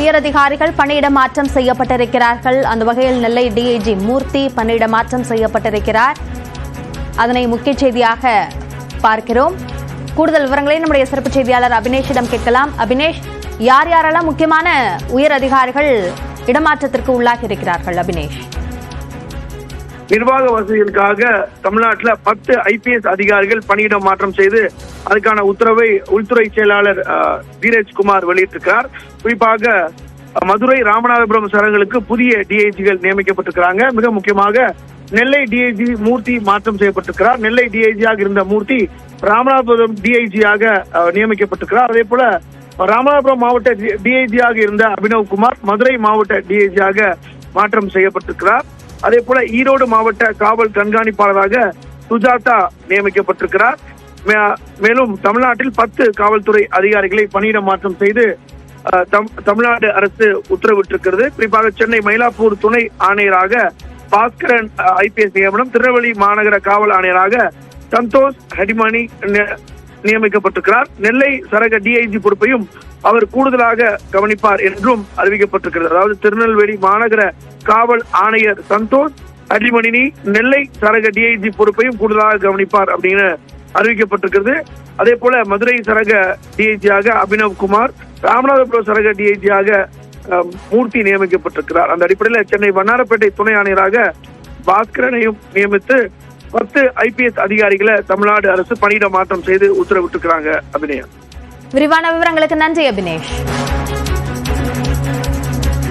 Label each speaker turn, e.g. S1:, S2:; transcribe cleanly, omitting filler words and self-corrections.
S1: உயரதிகாரிகள் பணியிட மாற்றம் செய்யப்பட்டிருக்கிறார்கள். அந்த வகையில் நெல்லை டிஐஜி மூர்த்தி பணியிட மாற்றம் செய்யப்பட்டிருக்கிறார். அதனை முக்கிய செய்தியாக பார்க்கிறோம். கூடுதல் விவரங்களை நம்முடைய சிறப்பு செய்தியாளர் அபினேஷிடம் கேட்கலாம். அபினேஷ், யார் யாரெல்லாம் முக்கியமான உயர் அதிகாரிகள் இடமாற்றத்திற்கு உள்ளாகி இருக்கிறார்கள்? அபினேஷ்,
S2: நிர்வாக வசதிகளுக்காக தமிழ்நாட்டில் 10 IPS அதிகாரிகள் பணியிட மாற்றம் செய்து அதுக்கான உத்தரவை உள்துறை செயலாளர் தீரஜ்குமார் வெளியிட்டிருக்கிறார். குறிப்பாக மதுரை, ராமநாதபுரம் சரங்களுக்கு புதிய டிஐஜிகள் நியமிக்கப்பட்டிருக்கிறாங்க. மிக முக்கியமாக நெல்லை டிஐஜி மூர்த்தி மாற்றம் செய்யப்பட்டிருக்கிறார். நெல்லை டிஐஜியாக இருந்த மூர்த்தி ராமநாதபுரம் டிஐஜியாக நியமிக்கப்பட்டிருக்கிறார். அதே போல ராமநாதபுரம் மாவட்ட டிஐஜியாக இருந்த அபினவ்குமார் மதுரை மாவட்ட டிஐஜியாக மாற்றம் செய்யப்பட்டிருக்கிறார். அதே போல ஈரோடு மாவட்ட காவல் கண்காணிப்பாளராக சுஜாதா நியமிக்கப்பட்டிருக்கிறார். மேலும் தமிழ்நாட்டில் 10 காவல்துறை அதிகாரிகளை பணியிட மாற்றம் செய்து தமிழ்நாடு அரசு உத்தரவிட்டிருக்கிறது. குறிப்பாக சென்னை மயிலாப்பூர் துணை ஆணையராக பாஸ்கரன் IPS நியமனம், திருநெல்வேலி மாநகர காவல் ஆணையராக சந்தோஷ் ஹடிமணி நியமிக்கப்பட்டிருக்கிறார். நெல்லை சரக டிஐஜி பொறுப்பையும் அவர் கூடுதலாக கவனிப்பார் என்றும் அறிவிக்கப்பட்டிருக்கிறது. அதாவது திருநெல்வேலி மாநகர காவல் ஆணையர் சந்தோஷ் ஹடிமணி நெல்லை சரக டிஐஜி பொறுப்பையும் கூடுதலாக கவனிப்பார் அப்படின்னு அறிவிக்கப்பட்டிருக்கிறது. அதே போல மதுரை சரக டிஐஜியாக அபினவ்குமார், ராமநாதபுரம் சரக டிஐஜியாக மூர்த்தி நியமிக்கப்பட்டிருக்கிறார். அந்த அடிப்படையில் சென்னை வண்ணாரப்பேட்டை துணை ஆணையராக பாஸ்கரனையும் நியமித்து 10 IPS அதிகாரிகளை தமிழ்நாடு அரசு பணியிட மாற்றம் செய்து உத்தரவிட்டிருக்கிறாங்க. அபிநயா,
S1: விரிவான விவரங்களுக்கு நன்றி அபினேஷ்.